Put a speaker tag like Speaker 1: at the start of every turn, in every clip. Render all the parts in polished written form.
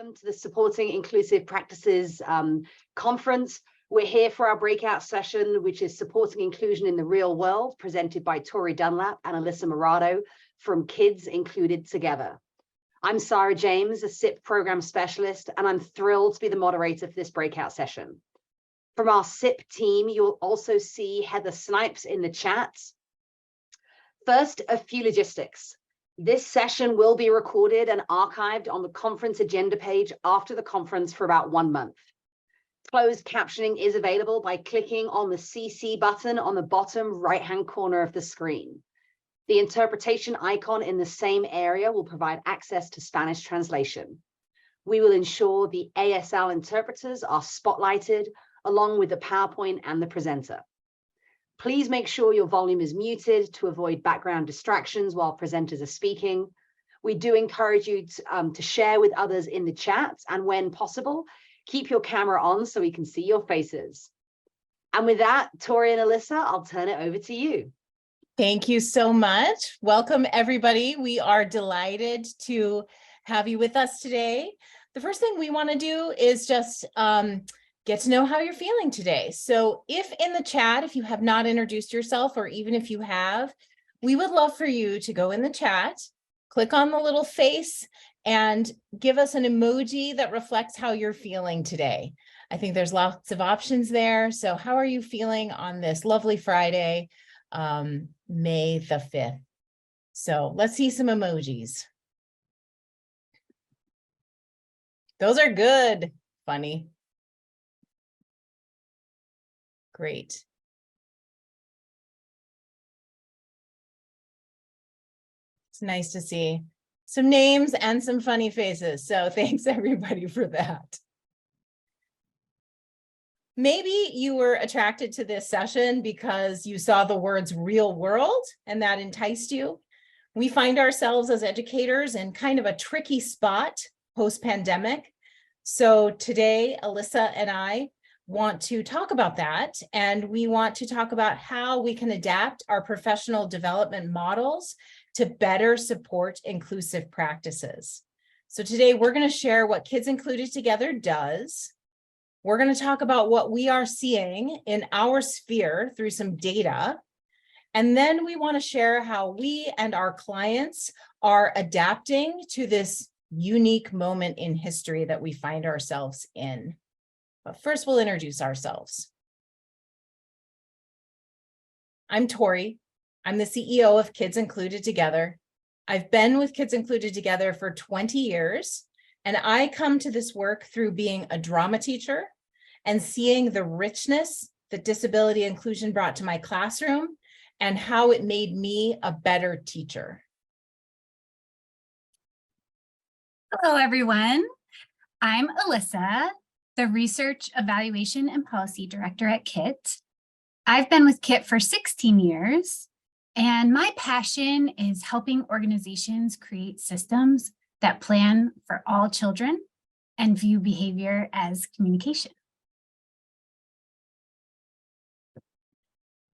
Speaker 1: welcome to the Supporting Inclusive Practices conference. We're here for our breakout session, which is Supporting Inclusion in the Real World, presented by Torrie Dunlap and Alissa Marotto from Kids Included Together. I'm Sarah James, a SIP program specialist, and I'm thrilled to be the moderator for this breakout session. From our SIP team, you'll also see Heather Snipes in the chat. First, a few logistics. This session will be recorded and archived on the conference agenda page after the conference for about 1 month. Closed captioning is available by clicking on the CC button on the bottom right-hand corner of the screen. The interpretation icon in the same area will provide access to Spanish translation. We will ensure the ASL interpreters are spotlighted along with the PowerPoint and the presenter. Please make sure your volume is muted to avoid background distractions while presenters are speaking. We do encourage you to share with others in the chat, and when possible, keep your camera on so we can see your faces. And with that, Torrie and Alissa, I'll turn it over to you.
Speaker 2: Thank you so much. Welcome, everybody. We are delighted to have you with us today. The first thing we want to do is just get to know how you're feeling today. So if in the chat, if you have not introduced yourself, or even if you have, we would love for you to go in the chat, click on the little face, and give us an emoji that reflects how you're feeling today. I think there's lots of options there. So how are you feeling on this lovely Friday, May the 5th? So let's see some emojis. Those are good. Funny. Great. It's nice to see some names and some funny faces. So thanks everybody for that. Maybe you were attracted to this session because you saw the words real world and that enticed you. We find ourselves as educators in kind of a tricky spot post-pandemic. So today, Alissa and I want to talk about that, and we want to talk about how we can adapt our professional development models to better support inclusive practices. So today we're going to share what Kids Included Together does. We're going to talk about what we are seeing in our sphere through some data, and then we want to share how we and our clients are adapting to this unique moment in history that we find ourselves in. But first, we'll introduce ourselves. I'm Torrie. I'm the CEO of Kids Included Together. I've been with Kids Included Together for 20 years, and I come to this work through being a drama teacher and seeing the richness that disability inclusion brought to my classroom and how it made me a better teacher.
Speaker 3: Hello, everyone. I'm Alissa, the Research, Evaluation, and Policy Director at KIT. I've been with KIT for 16 years, and my passion is helping organizations create systems that plan for all children and view behavior as communication.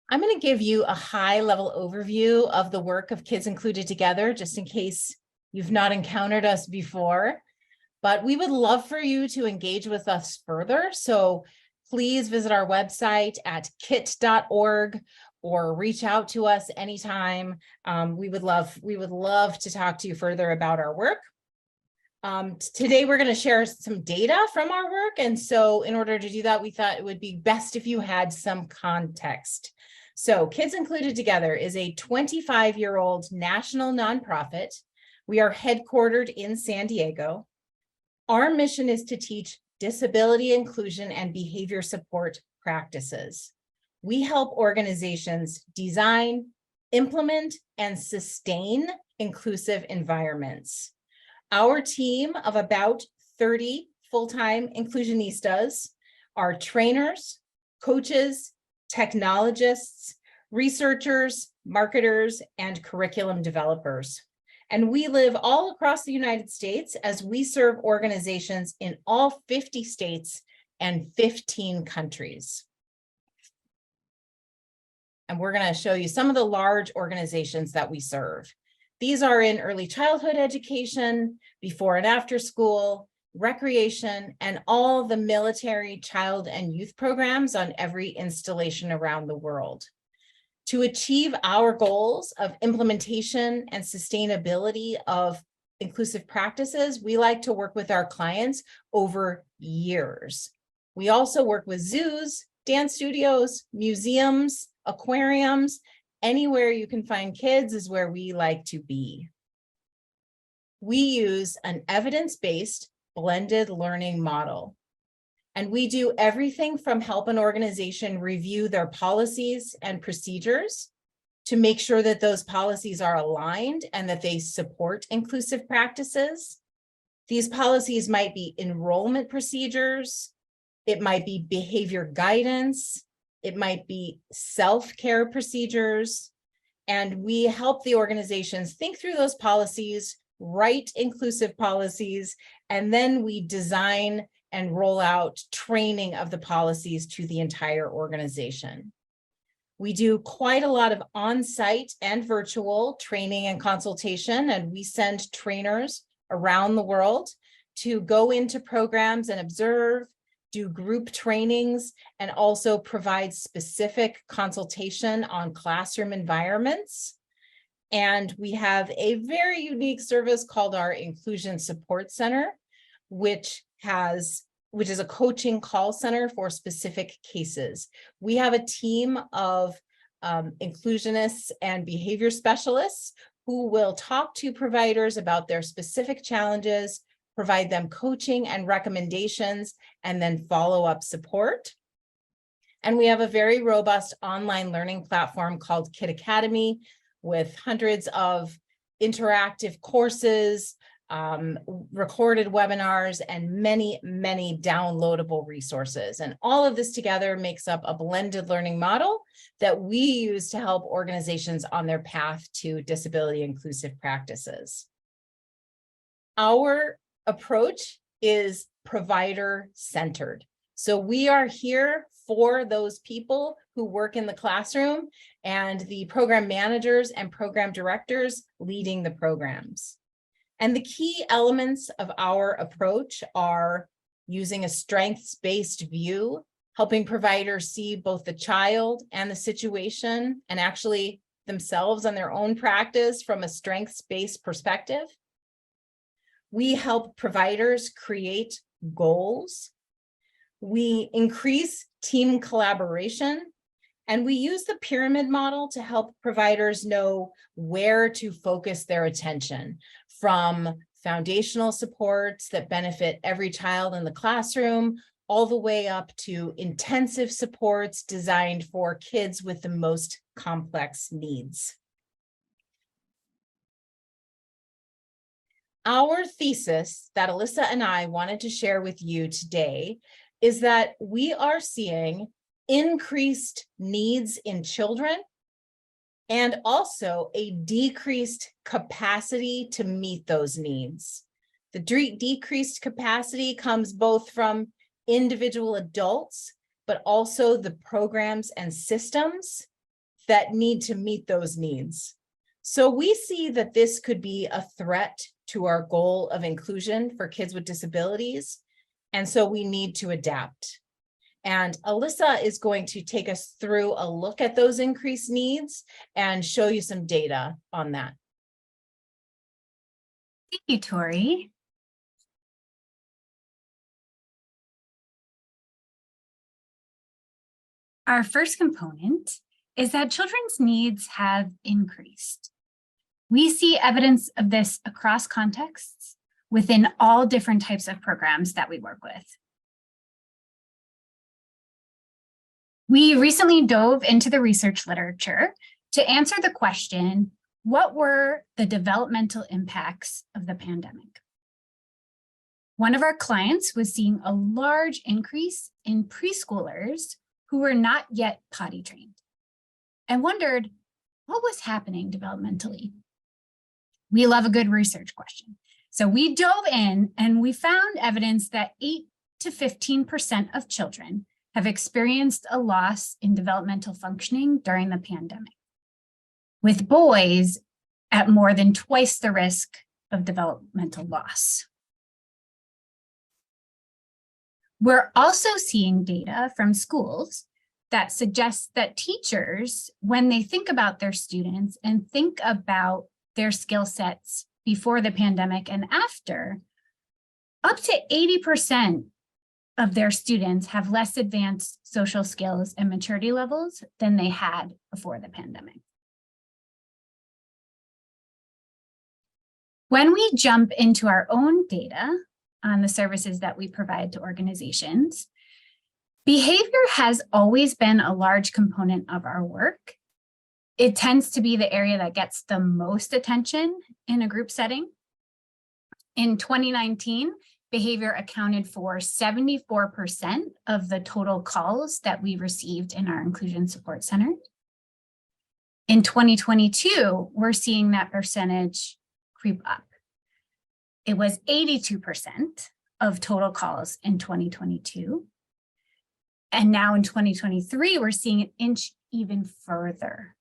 Speaker 2: I'm going to give you a high-level overview of the work of Kids Included Together, just in case you've not encountered us before. But we would love for you to engage with us further. So please visit our website at kit.org or reach out to us anytime. We would love to talk to you further about our work. Today, we're going to share some data from our work. And so in order to do that, we thought it would be best if you had some context. So Kids Included Together is a 25-year-old national nonprofit. We are headquartered in San Diego. Our mission is to teach disability inclusion and behavior support practices. We help organizations design, implement, and sustain inclusive environments. Our team of about 30 full-time inclusionistas are trainers, coaches, technologists, researchers, marketers, and curriculum developers. And we live all across the United States as we serve organizations in all 50 states and 15 countries. And we're going to show you some of the large organizations that we serve. These are in early childhood education, before and after school, recreation, and all the military, child, and youth programs on every installation around the world. To achieve our goals of implementation and sustainability of inclusive practices, we like to work with our clients over years. We also work with zoos, dance studios, museums, aquariums. Anywhere you can find kids is where we like to be. We use an evidence-based blended learning model. And we do everything from help an organization review their policies and procedures to make sure that those policies are aligned and that they support inclusive practices. These policies might be enrollment procedures, it might be behavior guidance, it might be self-care procedures, and we help the organizations think through those policies, write inclusive policies, and then we design and roll out training of the policies to the entire organization. We do quite a lot of on-site and virtual training and consultation, and we send trainers around the world to go into programs and observe, do group trainings, and also provide specific consultation on classroom environments. And we have a very unique service called our Inclusion Support Center, which is a coaching call center for specific cases. We have a team of inclusionists and behavior specialists who will talk to providers about their specific challenges, provide them coaching and recommendations, and then follow-up support. And we have a very robust online learning platform called Kid Academy with hundreds of interactive courses, recorded webinars, and many, many downloadable resources. And all of this together makes up a blended learning model that we use to help organizations on their path to disability inclusive practices. Our approach is provider-centered. So we are here for those people who work in the classroom and the program managers and program directors leading the programs. And the key elements of our approach are using a strengths-based view, helping providers see both the child and the situation and actually themselves and their own practice from a strengths-based perspective. We help providers create goals. We increase team collaboration, and we use the pyramid model to help providers know where to focus their attention, from foundational supports that benefit every child in the classroom, all the way up to intensive supports designed for kids with the most complex needs. Our thesis that Alissa and I wanted to share with you today is that we are seeing increased needs in children and also a decreased capacity to meet those needs. The decreased capacity comes both from individual adults, but also the programs and systems that need to meet those needs. So we see that this could be a threat to our goal of inclusion for kids with disabilities, and so we need to adapt. And Alissa is going to take us through a look at those increased needs and show you some data on that.
Speaker 3: Thank you, Torrie. Our first component is that children's needs have increased. We see evidence of this across contexts within all different types of programs that we work with. We recently dove into the research literature to answer the question, what were the developmental impacts of the pandemic? One of our clients was seeing a large increase in preschoolers who were not yet potty trained and wondered what was happening developmentally. We love a good research question. So we dove in and we found evidence that 8 to 15% of children have experienced a loss in developmental functioning during the pandemic, with boys at more than twice the risk of developmental loss. We're also seeing data from schools that suggests that teachers, when they think about their students and think about their skill sets before the pandemic and after, up to 80% of their students have less advanced social skills and maturity levels than they had before the pandemic. When we jump into our own data on the services that we provide to organizations, behavior has always been a large component of our work. It tends to be the area that gets the most attention in a group setting. In 2019, behavior accounted for 74% of the total calls that we received in our Inclusion Support Center. In 2022, we're seeing that percentage creep up. It was 82% of total calls in 2022. And now in 2023, we're seeing it inch even further.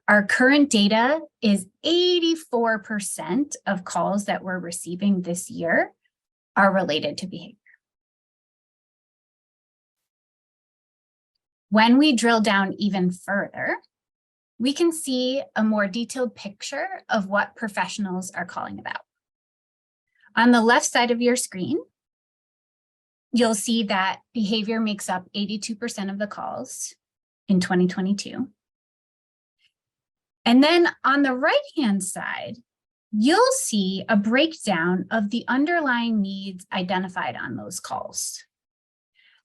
Speaker 3: Our current data is 84% of calls that we're receiving this year are related to behavior. When we drill down even further, we can see a more detailed picture of what professionals are calling about. On the left side of your screen, you'll see that behavior makes up 82% of the calls in 2022. And then on the right-hand side, you'll see a breakdown of the underlying needs identified on those calls.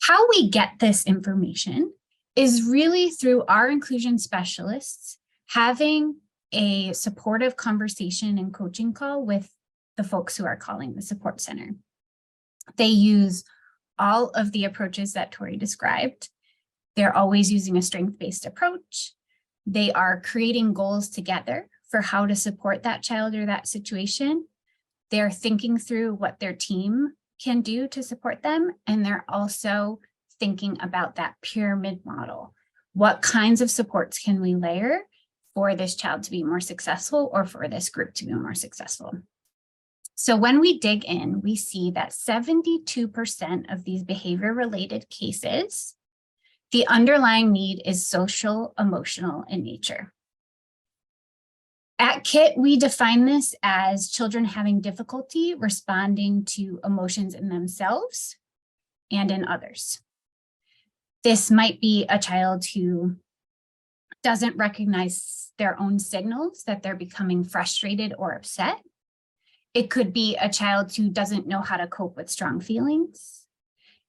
Speaker 3: How we get this information is really through our inclusion specialists having a supportive conversation and coaching call with the folks who are calling the support center. They use all of the approaches that Torrie described. They're always using a strength-based approach. They are creating goals together for how to support that child or that situation. They're thinking through what their team can do to support them. And they're also thinking about that pyramid model. What kinds of supports can we layer for this child to be more successful or for this group to be more successful? So when we dig in, we see that 72% of these behavior-related cases, the underlying need is social, emotional in nature. At KIT, we define this as children having difficulty responding to emotions in themselves and in others. This might be a child who doesn't recognize their own signals that they're becoming frustrated or upset. It could be a child who doesn't know how to cope with strong feelings.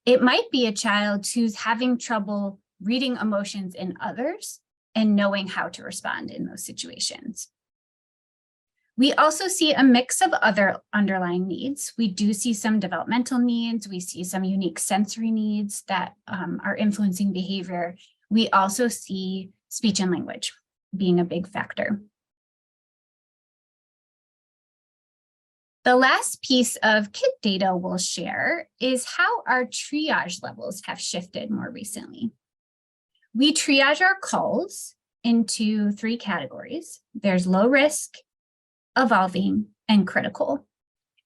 Speaker 3: It might be a child who's having trouble reading emotions in others and knowing how to respond in those situations. We also see a mix of other underlying needs. We do see some developmental needs. We see some unique sensory needs that are influencing behavior. We also see speech and language being a big factor. The last piece of KIT data we'll share is how our triage levels have shifted more recently. We triage our calls into 3 categories. There's low risk, evolving, and critical.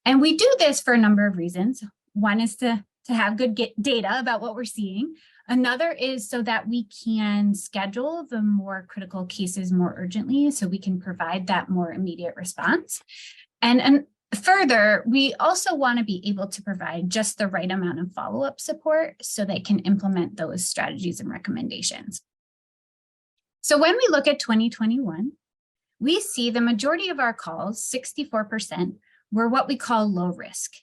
Speaker 3: And we do this for a number of reasons. One is to have good data about what we're seeing. Another is so that we can schedule the more critical cases more urgently, so we can provide that more immediate response. And further, we also want to be able to provide just the right amount of follow-up support so they can implement those strategies and recommendations. So when we look at 2021, we see the majority of our calls, 64%, were what we call low risk.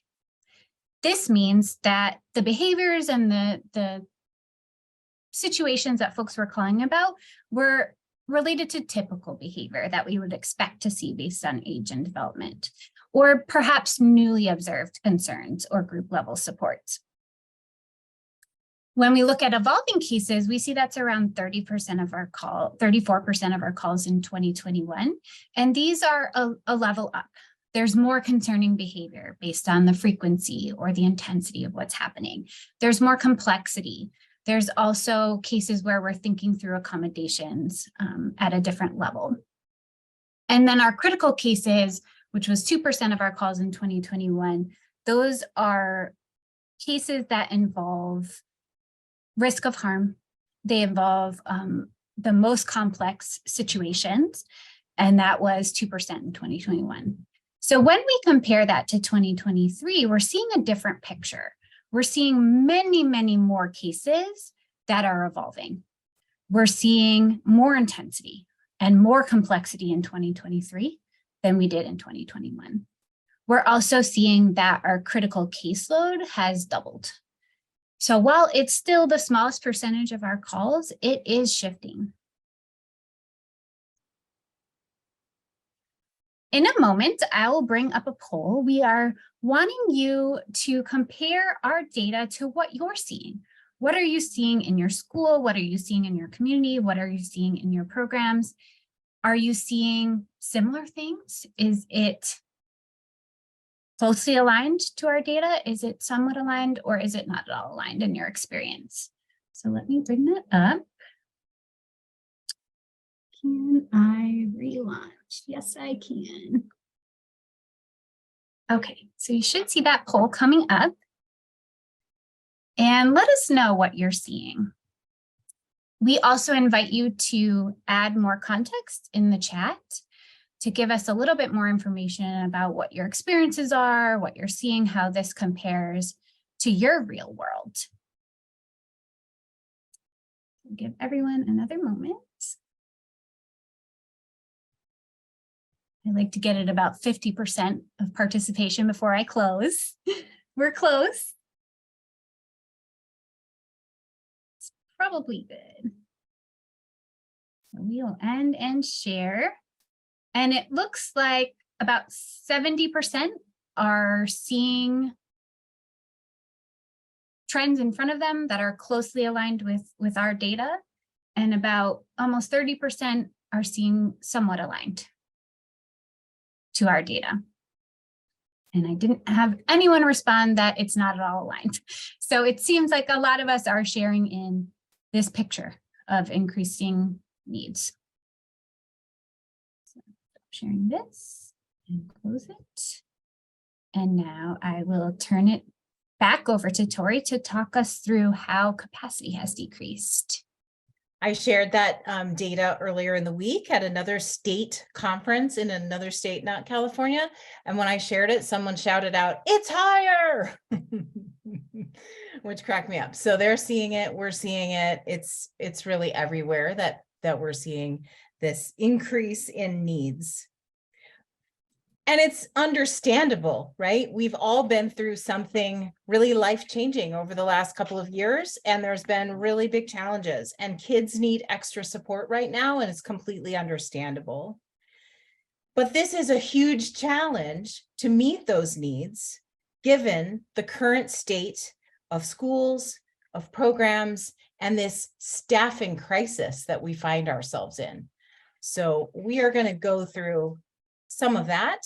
Speaker 3: This means that the behaviors and the situations that folks were calling about were related to typical behavior that we would expect to see based on age and development, or perhaps newly observed concerns or group level supports. When we look at evolving cases, we see that's around 34% of our calls in 2021. And these are a level up. There's more concerning behavior based on the frequency or the intensity of what's happening. There's more complexity. There's also cases where we're thinking through accommodations at a different level. And then our critical cases, which was 2% of our calls in 2021, those are cases that involve risk of harm. They involve the most complex situations, and that was 2% in 2021. So when we compare that to 2023, we're seeing a different picture. We're seeing many, many more cases that are evolving. We're seeing more intensity and more complexity in 2023 than we did in 2021. We're also seeing that our critical caseload has doubled. So while it's still the smallest percentage of our calls, it is shifting. In a moment, I will bring up a poll. We are wanting you to compare our data to what you're seeing. What are you seeing in your school? What are you seeing in your community? What are you seeing in your programs? Are you seeing similar things? Is it closely aligned to our data? Is it somewhat aligned, or is it not at all aligned in your experience? So let me bring that up. Can I relaunch? Yes, I can. Okay, so you should see that poll coming up. And let us know what you're seeing. We also invite you to add more context in the chat to give us a little bit more information about what your experiences are, what you're seeing, how this compares to your real world. Give everyone another moment. I like to get it about 50% of participation before I close. We're close. It's probably good. So we'll end and share. And it looks like about 70% are seeing trends in front of them that are closely aligned with our data. And about almost 30% are seeing somewhat aligned to our data. And I didn't have anyone respond that it's not at all aligned. So it seems like a lot of us are sharing in this picture of increasing needs. So sharing this and close it. And now I will turn it back over to Torrie to talk us through how capacity has decreased.
Speaker 2: I shared that data earlier in the week at another state conference in another state, not California. And when I shared it, someone shouted out, "It's higher," which cracked me up. So they're seeing it, we're seeing it. It's really everywhere that we're seeing this increase in needs. And it's understandable, right? We've all been through something really life-changing over the last couple of years, and there's been really big challenges, and kids need extra support right now, and it's completely understandable. But this is a huge challenge to meet those needs, given the current state of schools, of programs, and this staffing crisis that we find ourselves in. So we are going to go through some of that.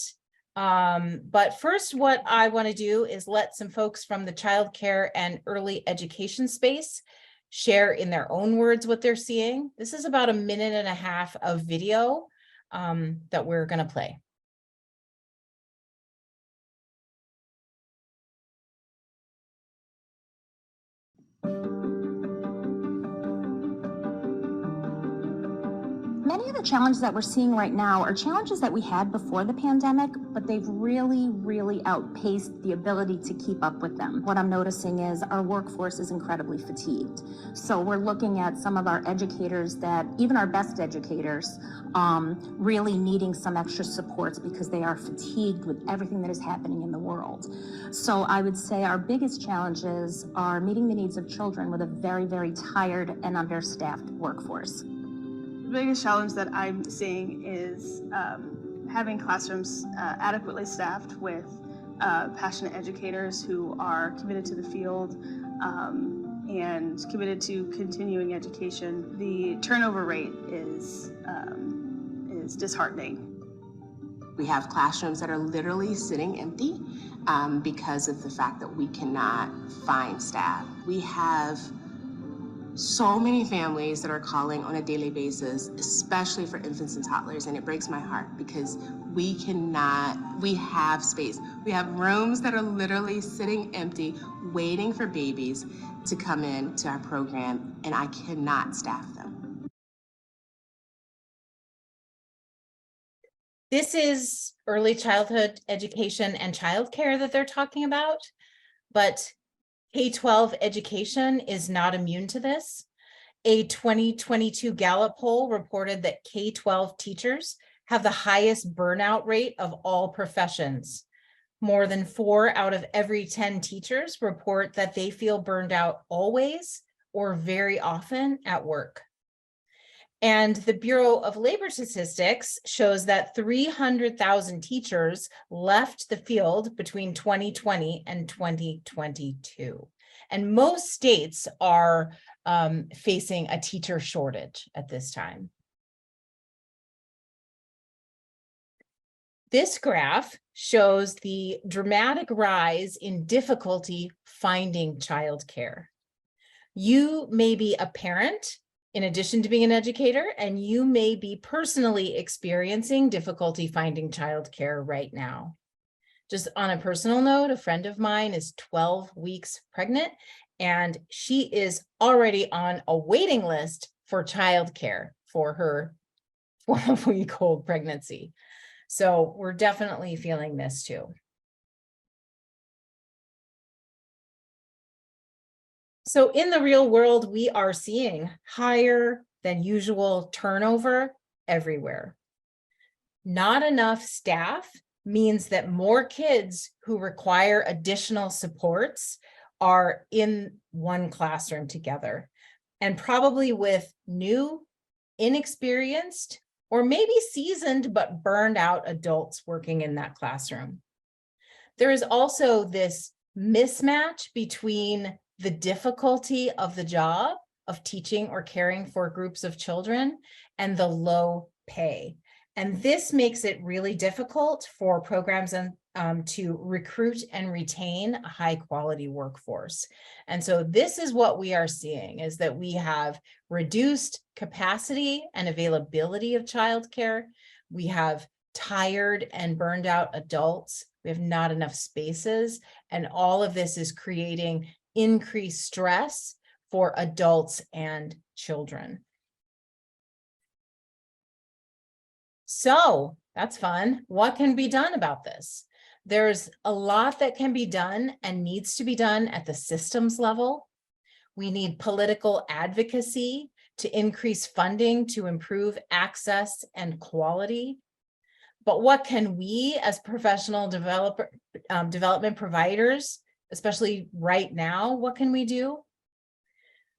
Speaker 2: But first, what I want to do is let some folks from the childcare and early education space share in their own words what they're seeing. This is about 1.5 minutes of video that we're going to play.
Speaker 4: Many of the challenges that we're seeing right now are challenges that we had before the pandemic, but they've really outpaced the ability to keep up with them. What I'm noticing is our workforce is incredibly fatigued. So we're looking at some of our educators that, even our best educators, really needing some extra supports because they are fatigued with everything that is happening in the world. So I would say our biggest challenges are meeting the needs of children with a very tired and understaffed workforce.
Speaker 5: The biggest challenge that I'm seeing is having classrooms adequately staffed with passionate educators who are committed to the field and committed to continuing education. The turnover rate is disheartening.
Speaker 6: We have classrooms that are literally sitting empty because of the fact that we cannot find staff. We have so many families that are calling on a daily basis, especially for infants and toddlers, and it breaks my heart because we have space. We have rooms that are literally sitting empty, waiting for babies to come in to our program, and I cannot staff them.
Speaker 2: This is early childhood education and childcare that they're talking about, but K-12 education is not immune to this. A 2022 Gallup poll reported that K-12 teachers have the highest burnout rate of all professions. More than 4 out of every 10 teachers report that they feel burned out always or very often at work. And the Bureau of Labor Statistics shows that 300,000 teachers left the field between 2020 and 2022. And most states are facing a teacher shortage at this time. This graph shows the dramatic rise in difficulty finding childcare. You may be a parent in addition to being an educator, and you may be personally experiencing difficulty finding childcare right now. Just on a personal note, a friend of mine is 12 weeks pregnant, and she is already on a waiting list for childcare for her 12-week-old pregnancy. So we're definitely feeling this too. So in the real world, we are seeing higher than usual turnover everywhere. Not enough staff means that more kids who require additional supports are in one classroom together, and probably with new, inexperienced, or maybe seasoned but burned out adults working in that classroom. There is also this mismatch between the difficulty of the job of teaching or caring for groups of children and the low pay. And this makes it really difficult for programs to recruit and retain a high quality workforce. And so this is what we are seeing, is that we have reduced capacity and availability of childcare. We have tired and burned out adults. We have not enough spaces. And all of this is creating increased stress for adults and children. So that's fun. What can be done about this? There's a lot that can be done and needs to be done at the systems level. We need political advocacy to increase funding to improve access and quality. But what can we as professional development providers, especially right now, what can we do?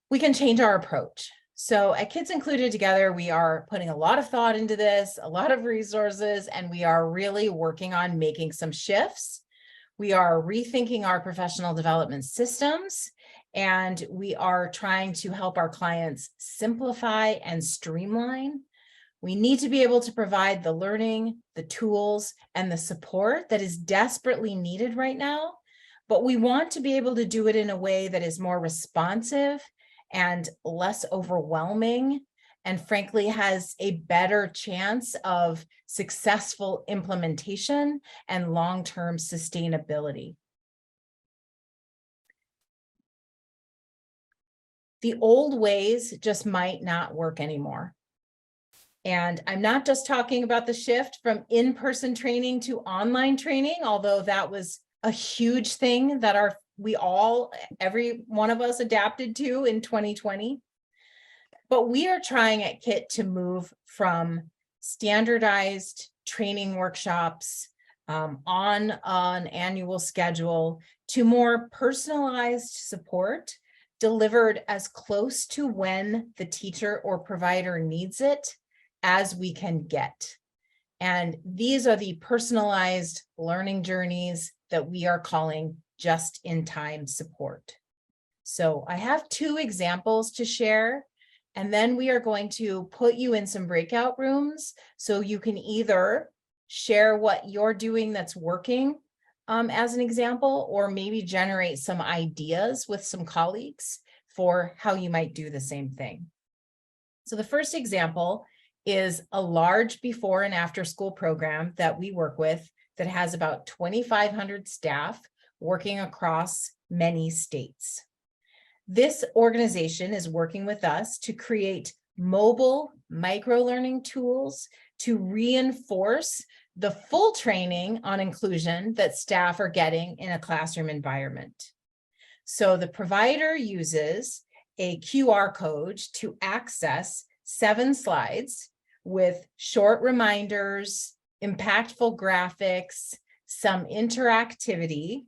Speaker 2: We can change our approach. So at Kids Included Together, we are putting a lot of thought into this, a lot of resources, and we are really working on making some shifts. We are rethinking our professional development systems, and we are trying to help our clients simplify and streamline. We need to be able to provide the learning, the tools, and the support that is desperately needed right now, but we want to be able to do it in a way that is more responsive and less overwhelming, and frankly has a better chance of successful implementation and long-term sustainability. The old ways just might not work anymore. And I'm not just talking about the shift from in-person training to online training, although that was a huge thing that every one of us adapted to in 2020. But we are trying at KIT to move from standardized training workshops on an annual schedule to more personalized support delivered as close to when the teacher or provider needs it as we can get. And these are the personalized learning journeys that we are calling just-in-time support. So I have 2 examples to share, and then we are going to put you in some breakout rooms so you can either share what you're doing that's working as an example, or maybe generate some ideas with some colleagues for how you might do the same thing. So the first example is a large before and after school program that we work with that has about 2,500 staff working across many states. This organization is working with us to create mobile microlearning tools to reinforce the full training on inclusion that staff are getting in a classroom environment. So the provider uses a QR code to access 7 slides with short reminders, impactful graphics, some interactivity,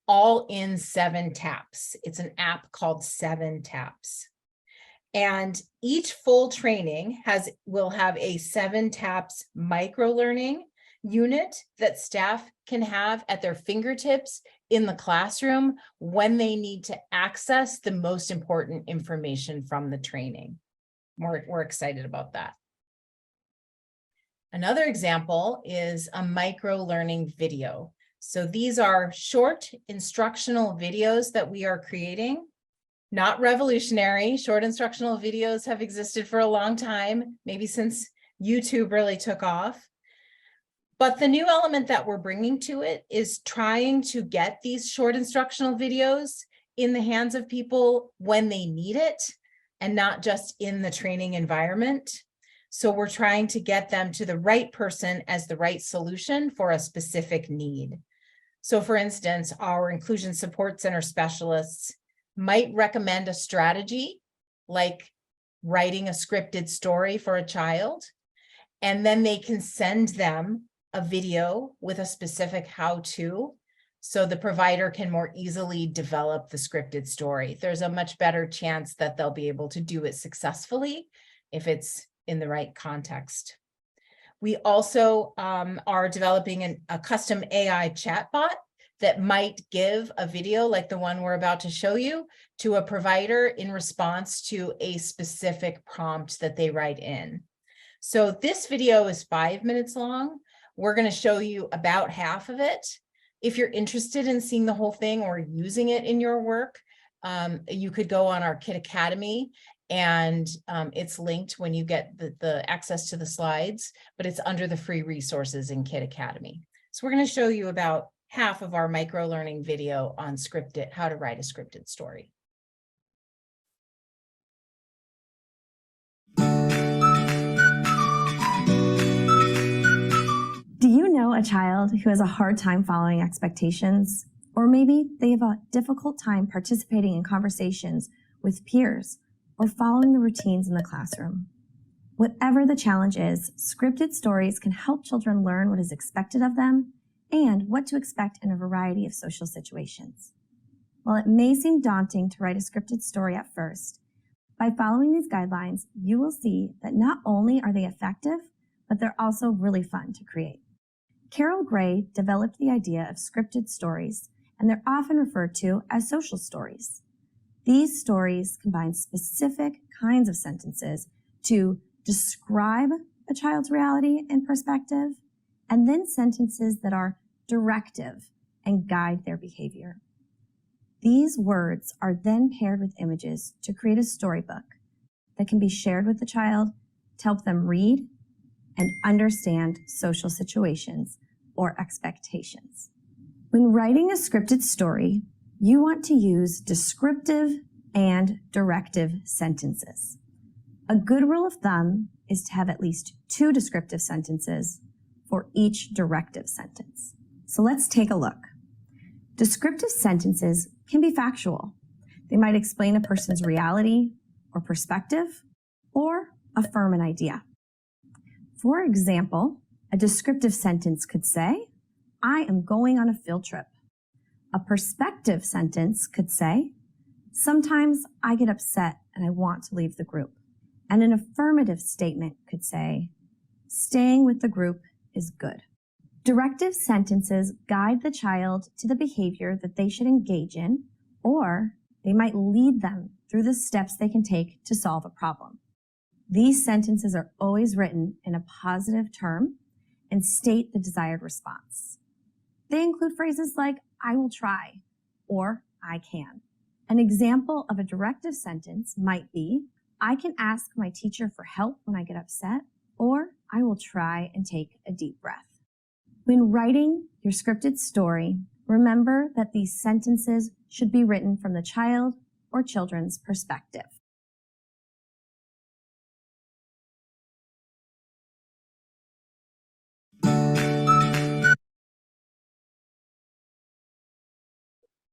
Speaker 2: all in 7 taps. It's an app called 7 Taps. And each full training will have a 7 Taps microlearning unit that staff can have at their fingertips in the classroom when they need to access the most important information from the training. We're excited about that. Another example is a micro-learning video. So these are short instructional videos that we are creating. Not revolutionary. Short instructional videos have existed for a long time, maybe since YouTube really took off. But the new element that we're bringing to it is trying to get these short instructional videos in the hands of people when they need it and not just in the training environment. So we're trying to get them to the right person as the right solution for a specific need. So for instance, our Inclusion Support Center specialists might recommend a strategy like writing a scripted story for a child, and then they can send them a video with a specific how-to so the provider can more easily develop the scripted story. There's a much better chance that they'll be able to do it successfully if it's in the right context. We also are developing a custom AI chatbot that might give a video like the one we're about to show you to a provider in response to a specific prompt that they write in. So this video is 5 minutes long. We're going to show you about half of it. If you're interested in seeing the whole thing or using it in your work, you could go on our Kit Academy, and it's linked when you get the access to the slides, but it's under the free resources in Kit Academy. So we're going to show you about half of our micro-learning video on how to write a scripted story.
Speaker 7: Do you know a child who has a hard time following expectations? Or maybe they have a difficult time participating in conversations with peers or following the routines in the classroom. Whatever the challenge is, scripted stories can help children learn what is expected of them and what to expect in a variety of social situations. While it may seem daunting to write a scripted story at first, by following these guidelines, you will see that not only are they effective, but they're also really fun to create. Carol Gray developed the idea of scripted stories, and they're often referred to as social stories. These stories combine specific kinds of sentences to describe a child's reality and perspective, and then sentences that are directive and guide their behavior. These words are then paired with images to create a storybook that can be shared with the child to help them read and understand social situations or expectations. When writing a scripted story, you want to use descriptive and directive sentences. A good rule of thumb is to have at least 2 descriptive sentences for each directive sentence. So let's take a look. Descriptive sentences can be factual. They might explain a person's reality or perspective, or affirm an idea. For example, a descriptive sentence could say, "I am going on a field trip." A perspective sentence could say, "Sometimes I get upset and I want to leave the group." And an affirmative statement could say, "Staying with the group is good." Directive sentences guide the child to the behavior that they should engage in, or they might lead them through the steps they can take to solve a problem. These sentences are always written in a positive term and state the desired response. They include phrases like, "I will try," or "I can." An example of a directive sentence might be, I can ask my teacher for help when I get upset, or I will try and take a deep breath. When writing your scripted story, remember that these sentences should be written from the child or children's perspective.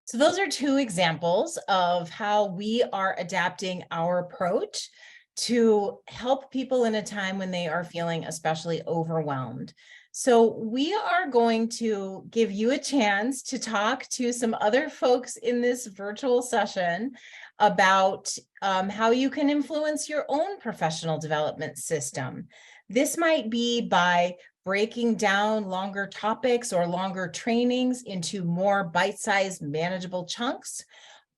Speaker 2: So those are two examples of how we are adapting our approach to help people in a time when they are feeling especially overwhelmed. So we are going to give you a chance to talk to some other folks in this virtual session about how you can influence your own professional development system. This might be by breaking down longer topics or longer trainings into more bite-sized manageable chunks,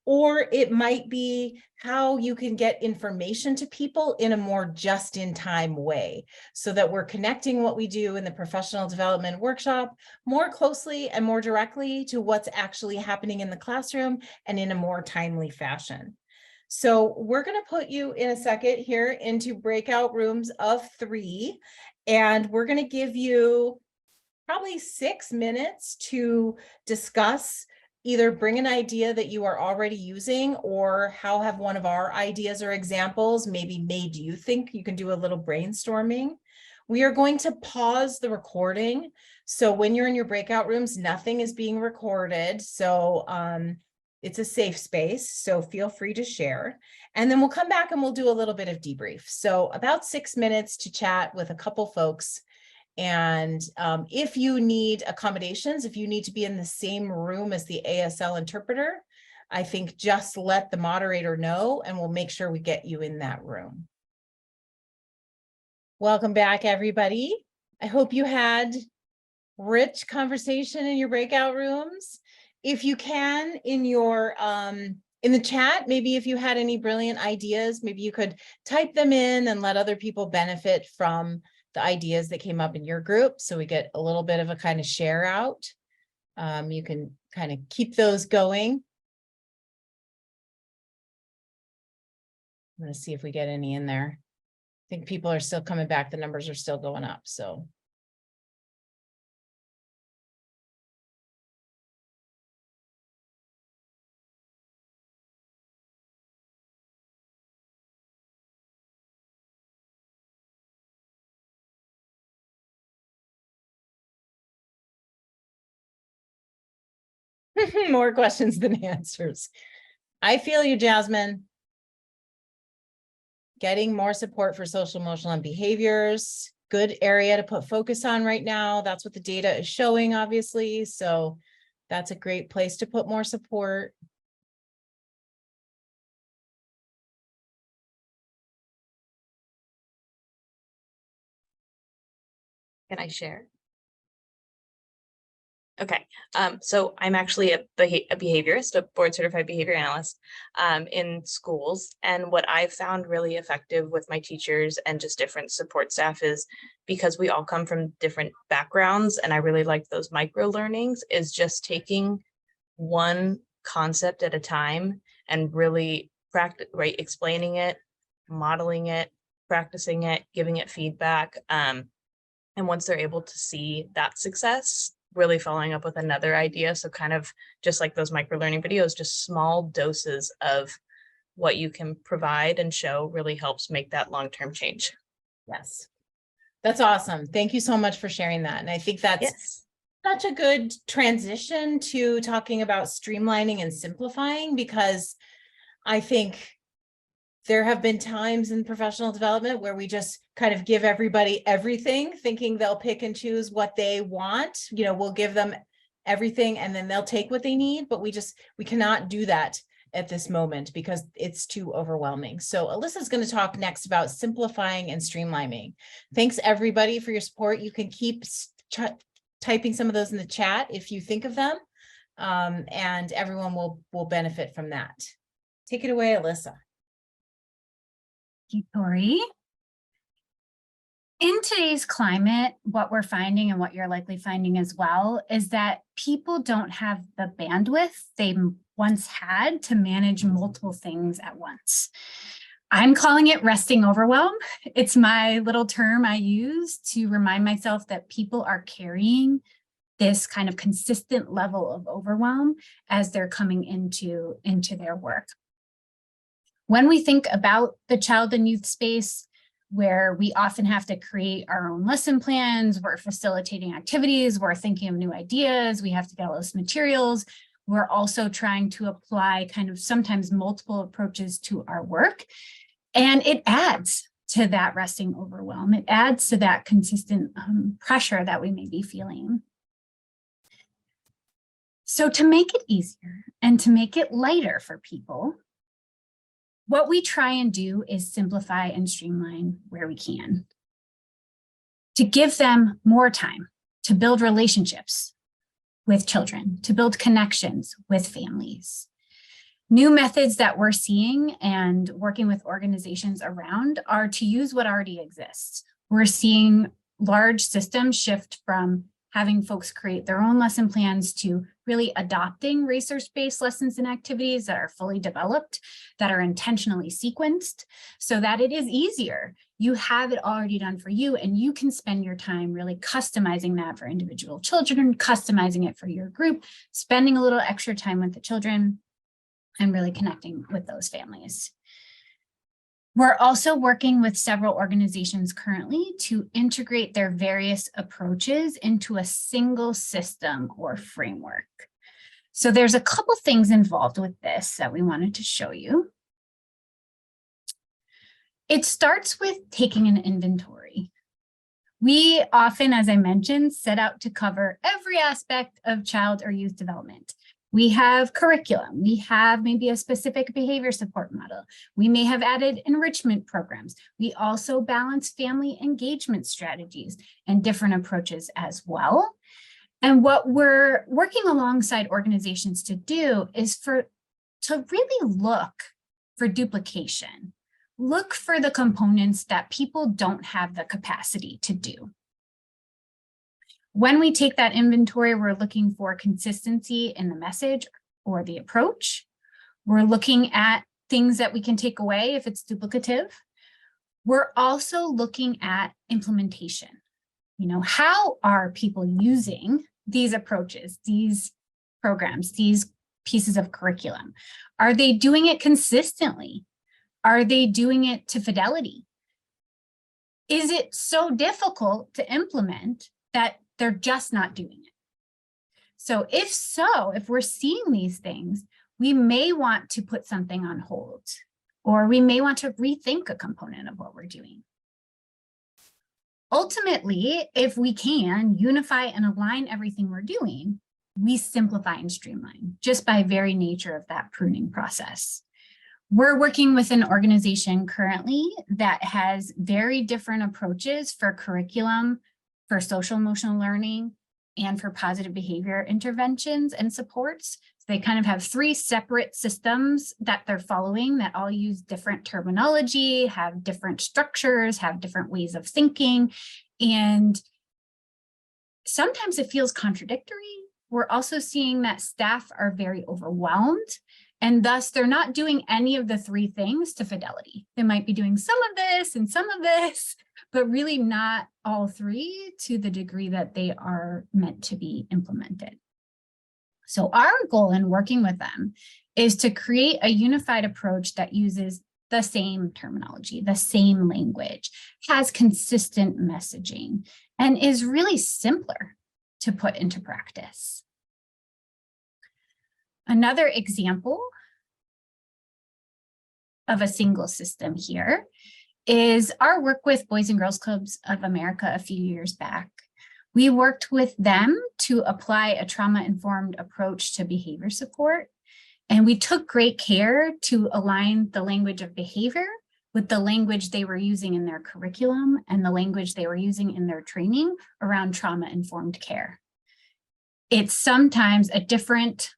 Speaker 2: or it might be how you can get information to people in a more just-in-time way so that we're connecting what we do in the professional development workshop more closely and more directly to what's actually happening in the classroom and in a more timely fashion. So we're going to put you in a second here into breakout rooms of 3, and we're going to give you probably 6 minutes to discuss, either bring an idea that you are already using, or how have one of our ideas or examples maybe made you think. You can do a little brainstorming. We are going to pause the recording. So when you're in your breakout rooms, nothing is being recorded. So it's a safe space, so feel free to share. And then we'll come back and we'll do a little bit of debrief. So about 6 minutes to chat with a couple folks. And if you need accommodations, if you need to be in the same room as the ASL interpreter, I think just let the moderator know and we'll make sure we get you in that room. Welcome back, everybody. I hope you had rich conversation in your breakout rooms. If you can, in your in the chat, maybe if you had any brilliant ideas, maybe you could type them in and let other people benefit from the ideas that came up in your group, so we get a little bit of a kind of share out. You can kind of keep those going. I'm going to see if we get any in there. I think people are still coming back. The numbers are still going up, so. More questions than answers. I feel you, Jasmine. Getting more support for social, emotional, and behaviors. Good area to put focus on right now. That's what the data is showing, obviously. So that's a great place to put more support.
Speaker 8: Can I share? Okay, so I'm actually a behaviorist, a board certified behavior analyst in schools. And what I've found really effective with my teachers and just different support staff is, because we all come from different backgrounds, and I really like those micro learnings, is just taking one concept at a time and really practice, right? Explaining it, modeling it, practicing it, giving it feedback. And once they're able to see that success, really following up with another idea. So kind of just like those micro learning videos, just small doses of what you can provide and show really helps make that long-term change.
Speaker 2: Yes, that's awesome. Thank you so much for sharing that. And I think that's such a good transition to talking about streamlining and simplifying, because I think there have been times in professional development where we just kind of give everybody everything, thinking they'll pick and choose what they want. You know, we'll give them everything and then they'll take what they need, but we cannot do that at this moment because it's too overwhelming. So Alyssa's going to talk next about simplifying and streamlining. Thanks everybody for your support. You can keep typing some of those in the chat if you think of them, and everyone will benefit from that. Take it away, Alissa.
Speaker 3: Thank you, Torrie. In today's climate, what we're finding, and what you're likely finding as well, is that people don't have the bandwidth they once had to manage multiple things at once. I'm calling it resting overwhelm. It's my little term I use to remind myself that people are carrying this kind of consistent level of overwhelm as they're coming into their work. When we think about the child and youth space, where we often have to create our own lesson plans, we're facilitating activities, we're thinking of new ideas, we have to get all those materials. We're also trying to apply kind of sometimes multiple approaches to our work. And it adds to that resting overwhelm. It adds to that consistent pressure that we may be feeling. So to make it easier and to make it lighter for people, what we try and do is simplify and streamline where we can, to give them more time to build relationships with children, to build connections with families. New methods that we're seeing and working with organizations around are to use what already exists. We're seeing large systems shift from having folks create their own lesson plans to really adopting research-based lessons and activities that are fully developed, that are intentionally sequenced, so that it is easier. You have it already done for you, and you can spend your time really customizing that for individual children, customizing it for your group, spending a little extra time with the children, and really connecting with those families. We're also working with several organizations currently to integrate their various approaches into a single system or framework. So there's a couple things involved with this that we wanted to show you. It starts with taking an inventory. We often, as I mentioned, set out to cover every aspect of child or youth development. We have curriculum, we have maybe a specific behavior support model. We may have added enrichment programs. We also balance family engagement strategies and different approaches as well. And what we're working alongside organizations to do is to really look for duplication. Look for the components that people don't have the capacity to do. When we take that inventory, we're looking for consistency in the message or the approach. We're looking at things that we can take away if it's duplicative. We're also looking at implementation. You know, how are people using these approaches, these programs, these pieces of curriculum? Are they doing it consistently? Are they doing it to fidelity? Is it so difficult to implement that they're just not doing it? So if we're seeing these things, we may want to put something on hold, or we may want to rethink a component of what we're doing. Ultimately, if we can unify and align everything we're doing, we simplify and streamline just by very nature of that pruning process. We're working with an organization currently that has very different approaches for curriculum, for social emotional learning, and for positive behavior interventions and supports. So they kind of have three separate systems that they're following that all use different terminology, have different structures, have different ways of thinking. And sometimes it feels contradictory. We're also seeing that staff are very overwhelmed, and thus they're not doing any of the three things to fidelity. They might be doing some of this and some of this, but really not all three to the degree that they are meant to be implemented. So our goal in working with them is to create a unified approach that uses the same terminology, the same language, has consistent messaging, and is really simpler to put into practice. Another example of a single system here is our work with Boys and Girls Clubs of America a few years back. We worked with them to apply a trauma-informed approach to behavior support, and we took great care to align the language of behavior with the language they were using in their curriculum and the language they were using in their training around trauma-informed care. It's sometimes a different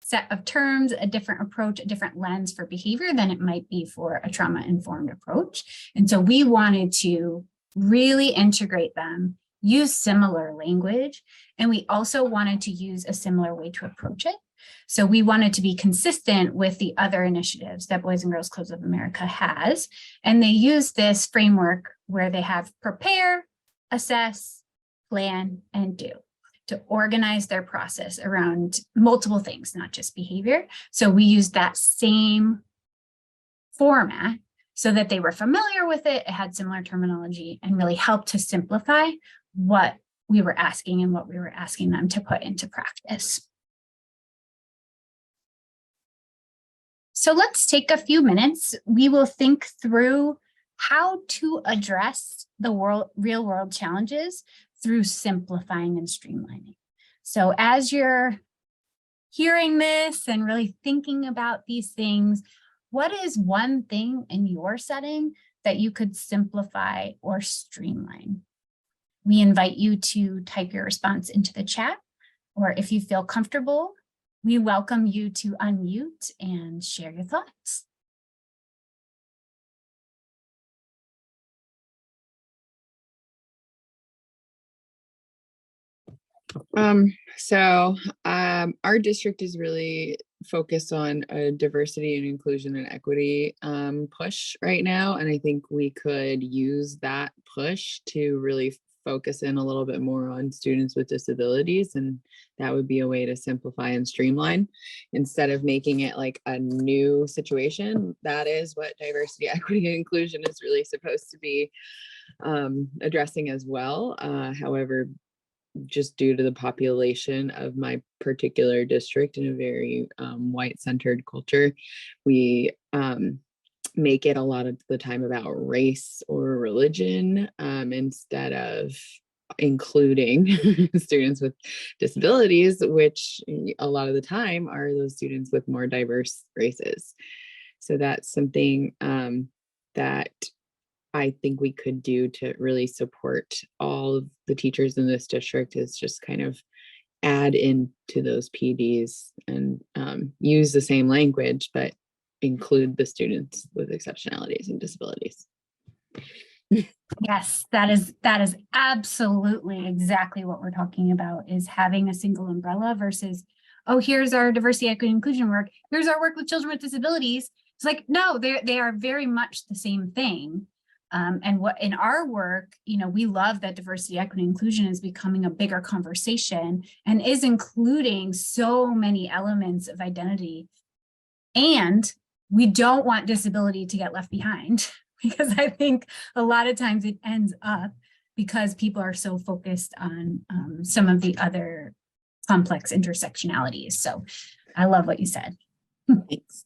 Speaker 3: set of terms, a different approach, a different lens for behavior than it might be for a trauma-informed approach. And so we wanted to really integrate them, use similar language, and we also wanted to use a similar way to approach it. So we wanted to be consistent with the other initiatives that Boys and Girls Clubs of America has. And they use this framework where they have prepare, assess, plan, and do to organize their process around multiple things, not just behavior. So we used that same format so that they were familiar with it, it had similar terminology, and really helped to simplify what we were asking and what we were asking them to put into practice. So let's take a few minutes. We will think through how to address the real world challenges through simplifying and streamlining. So as you're hearing this and really thinking about these things, what is one thing in your setting that you could simplify or streamline? We invite you to type your response into the chat, or if you feel comfortable, we welcome you to unmute and share your thoughts.
Speaker 9: Our district is really focused on a diversity and inclusion and equity push right now. And I think we could use that push to really focus in a little bit more on students with disabilities. And that would be a way to simplify and streamline instead of making it like a new situation. That is what diversity, equity, and inclusion is really supposed to be addressing as well. However, just due to the population of my particular district in a very white-centered culture, we make it a lot of the time about race or religion instead of including students with disabilities, which a lot of the time are those students with more diverse races. So that's something that I think we could do to really support all of the teachers in this district, is just kind of add into those PDs and use the same language, but include the students with exceptionalities and disabilities.
Speaker 3: Yes, that is absolutely exactly what we're talking about, is having a single umbrella versus, oh, here's our diversity, equity, inclusion work. Here's our work with children with disabilities. It's like, no, they are very much the same thing. And what in our work, you know, we love that diversity, equity, inclusion is becoming a bigger conversation and is including so many elements of identity. And we don't want disability to get left behind, because I think a lot of times it ends up because people are so focused on some of the other complex intersectionalities. So I love what you said.
Speaker 9: Thanks.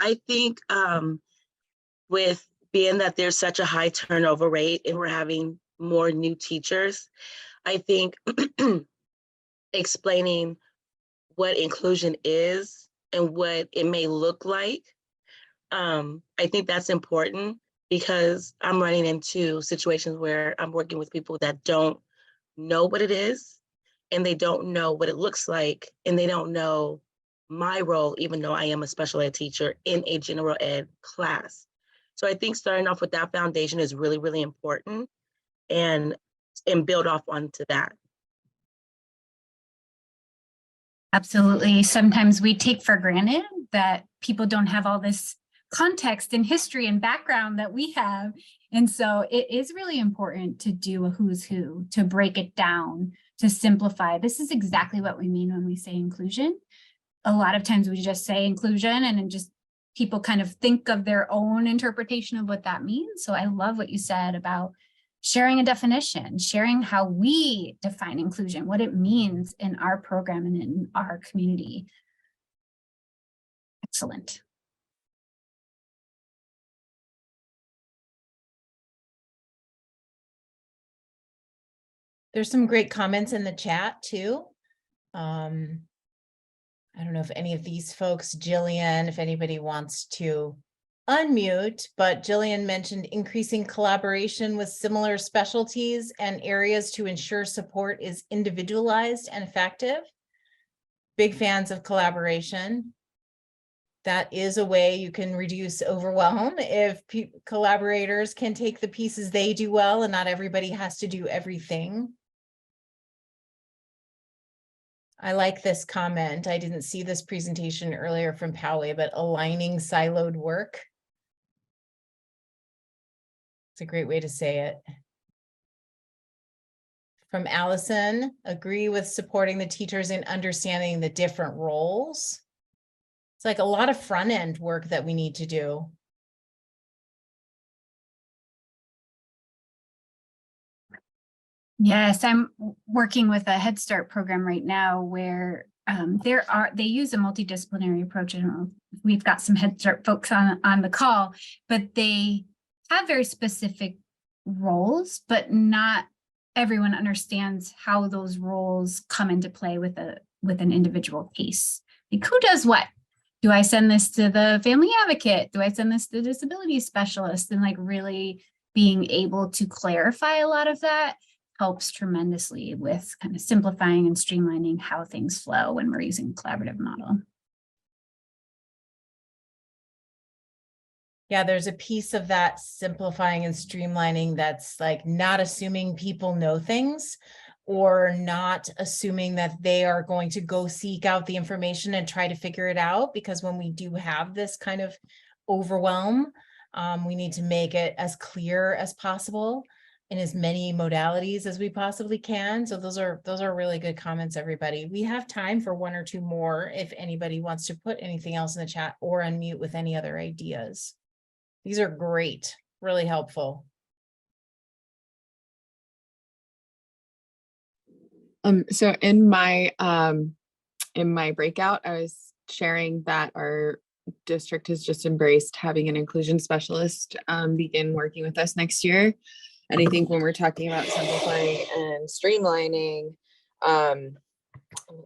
Speaker 10: I think with being that there's such a high turnover rate and we're having more new teachers, I think explaining what inclusion is and what it may look like, I think that's important, because I'm running into situations where I'm working with people that don't know what it is, and they don't know what it looks like, and they don't know my role, even though I am a special ed teacher in a general ed class. So I think starting off with that foundation is really, really important, and build off onto that.
Speaker 3: Absolutely. Sometimes we take for granted that people don't have all this context and history and background that we have. And so it is really important to do a who's who, to break it down, to simplify. This is exactly what we mean when we say inclusion. A lot of times we just say inclusion and then just people kind of think of their own interpretation of what that means. So I love what you said about sharing a definition, sharing how we define inclusion, what it means in our program and in our community. Excellent.
Speaker 2: There's some great comments in the chat too. I don't know if any of these folks, Jillian, if anybody wants to unmute, but Jillian mentioned increasing collaboration with similar specialties and areas to ensure support is individualized and effective. Big fans of collaboration. that is a way you can reduce overwhelm if collaborators can take the pieces they do well and not everybody has to do everything. I like this comment. I didn't see this presentation earlier from Poway, but aligning siloed work. It's a great way to say it. From Allison, agree with supporting the teachers in understanding the different roles. It's like a lot of front end work that we need to do.
Speaker 3: Yes, I'm working with a Head Start program right now where they use a multidisciplinary approach. I don't know if we've got some Head Start folks on the call, but they have very specific roles, but not everyone understands how those roles come into play with an individual case. Like, who does what? Do I send this to the family advocate? Do I send this to the disability specialist? And like really being able to clarify a lot of that helps tremendously with kind of simplifying and streamlining how things flow when we're using a collaborative model.
Speaker 2: Yeah, there's a piece of that simplifying and streamlining that's like not assuming people know things or not assuming that they are going to go seek out the information and try to figure it out, because when we do have this kind of overwhelm, we need to make it as clear as possible in as many modalities as we possibly can. So those are really good comments, everybody. We have time for one or two more if anybody wants to put anything else in the chat or unmute with any other ideas. These are great, really helpful.
Speaker 9: So in my breakout, I was sharing that our district has just embraced having an inclusion specialist begin working with us next year. And I think when we're talking about simplifying and streamlining,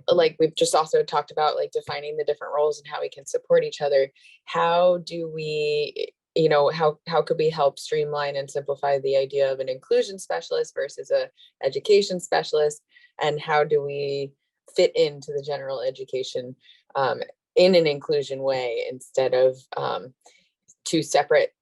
Speaker 9: like we've just also talked about, like defining the different roles and how we can support each other. How do we, how could we help streamline and simplify the idea of an inclusion specialist versus a education specialist? And how do we fit into the general education in an inclusion way instead of two separate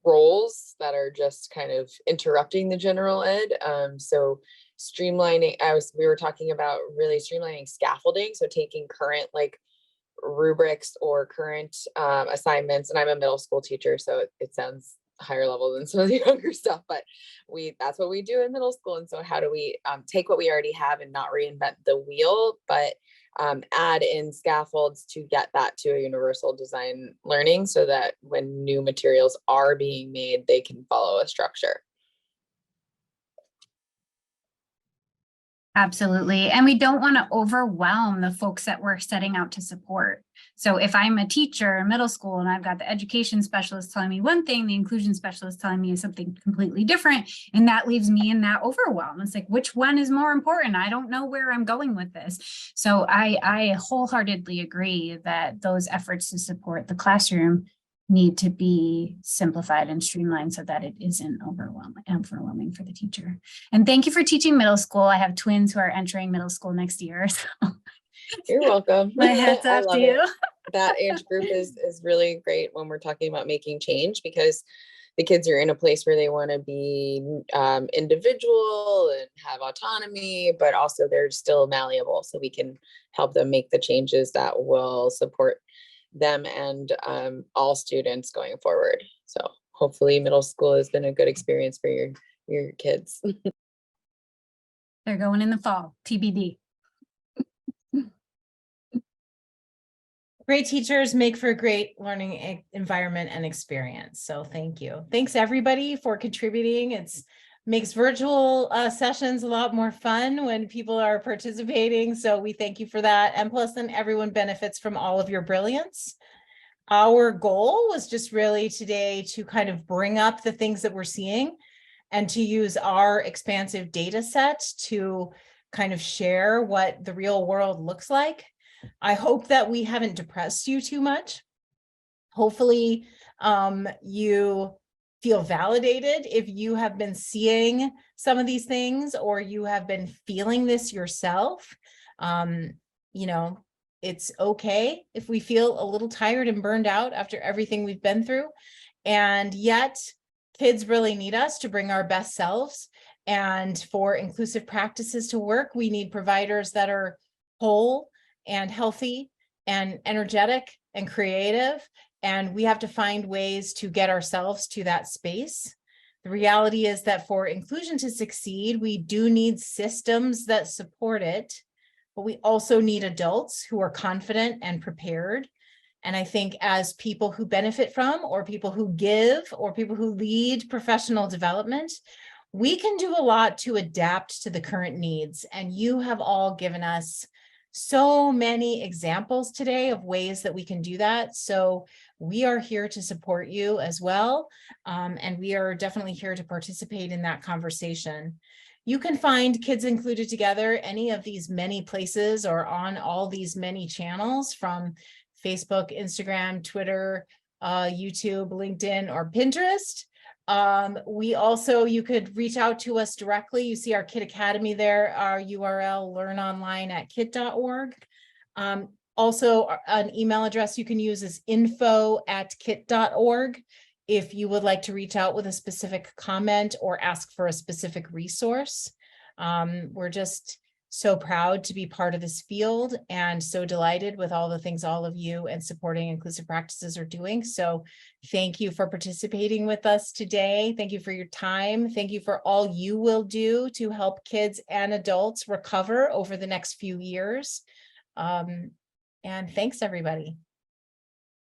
Speaker 9: roles that are just kind of interrupting the general ed. So streamlining, we were talking about really streamlining scaffolding. So taking current like rubrics or current assignments, and I'm a middle school teacher, so it sounds higher level than some of the younger stuff, but that's what we do in middle school. And so how do we take what we already have and not reinvent the wheel, but add in scaffolds to get that to a universal design learning so that when new materials are being made, they can follow a structure.
Speaker 3: Absolutely. And we don't want to overwhelm the folks that we're setting out to support. So if I'm a teacher in middle school and I've got the education specialist telling me one thing, the inclusion specialist telling me something completely different, and that leaves me in that overwhelm. It's like, which one is more important? I don't know where I'm going with this. So I wholeheartedly agree that those efforts to support the classroom need to be simplified and streamlined so that it isn't overwhelming for the teacher. And thank you for teaching middle school. I have twins who are entering middle school next year. So
Speaker 9: you're welcome.
Speaker 3: My hats off to you.
Speaker 9: That age group is really great when we're talking about making change, because the kids are in a place where they want to be individual and have autonomy, but also they're still malleable. So we can help them make the changes that will support them and all students going forward. So hopefully middle school has been a good experience for your kids.
Speaker 3: They're going in the fall, TBD.
Speaker 2: Great teachers make for a great learning environment and experience. So thank you. Thanks everybody for contributing. It's makes virtual sessions a lot more fun when people are participating. So we thank you for that. And plus then everyone benefits from all of your brilliance. Our goal was just really today to kind of bring up the things that we're seeing and to use our expansive data set to kind of share what the real world looks like. I hope that we haven't depressed you too much. Hopefully you feel validated if you have been seeing some of these things or you have been feeling this yourself. It's okay if we feel a little tired and burned out after everything we've been through. And yet kids really need us to bring our best selves. And for inclusive practices to work, we need providers that are whole and healthy and energetic and creative. And we have to find ways to get ourselves to that space. The reality is that for inclusion to succeed, we do need systems that support it, but we also need adults who are confident and prepared. And I think as people who benefit from, or people who give, or people who lead professional development, we can do a lot to adapt to the current needs. And you have all given us so many examples today of ways that we can do that. So we are here to support you as well. And we are definitely here to participate in that conversation. You can find Kids Included Together any of these many places or on all these many channels, from Facebook, Instagram, Twitter, YouTube, LinkedIn, or Pinterest. We also, you could reach out to us directly. You see our KIT Academy there, our URL, learnonline@kit.org. Also, an email address you can use is info@kit.org if you would like to reach out with a specific comment or ask for a specific resource. We're just so proud to be part of this field and so delighted with all the things all of you and supporting inclusive practices are doing. So thank you for participating with us today. Thank you for your time. Thank you for all you will do to help kids and adults recover over the next few years. And thanks, everybody.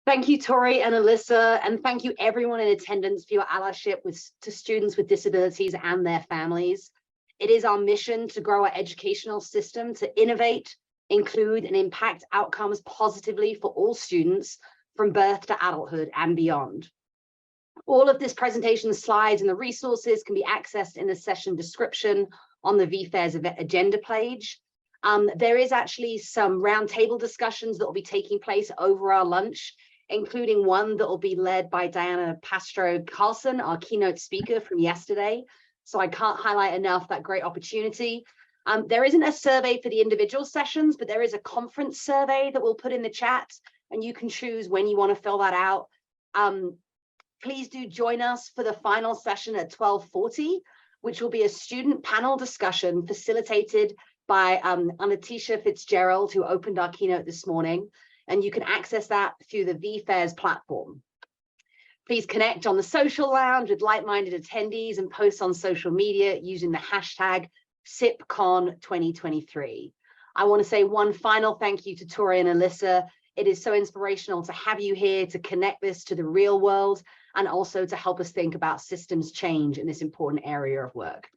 Speaker 1: Thank you, Torrie and Alissa, and thank you everyone in attendance for your allyship to students with disabilities and their families. It is our mission to grow our educational system to innovate, include, and impact outcomes positively for all students from birth to adulthood and beyond. All of this presentation slides and the resources can be accessed in the session description on the VFAIR's agenda page. There is actually some roundtable discussions that will be taking place over our lunch, including one that will be led by Diana Pastro-Carlson, our keynote speaker from yesterday. So I can't highlight enough that great opportunity. There isn't a survey for the individual sessions, but there is a conference survey that we'll put in the chat, and you can choose when you want to fill that out. Please do join us for the final session at 12:40, which will be a student panel discussion facilitated by Anatisha Fitzgerald, who opened our keynote this morning, and you can access that through the VFAIR's platform. Please connect on the social lounge with like-minded attendees and post on social media using the hashtag SIPCon2023. I want to say one final thank you to Torrie and Alissa. It is so inspirational to have you here to connect this to the real world and also to help us think about systems change in this important area of work.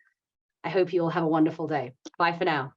Speaker 1: I hope you all have a wonderful day. Bye for now.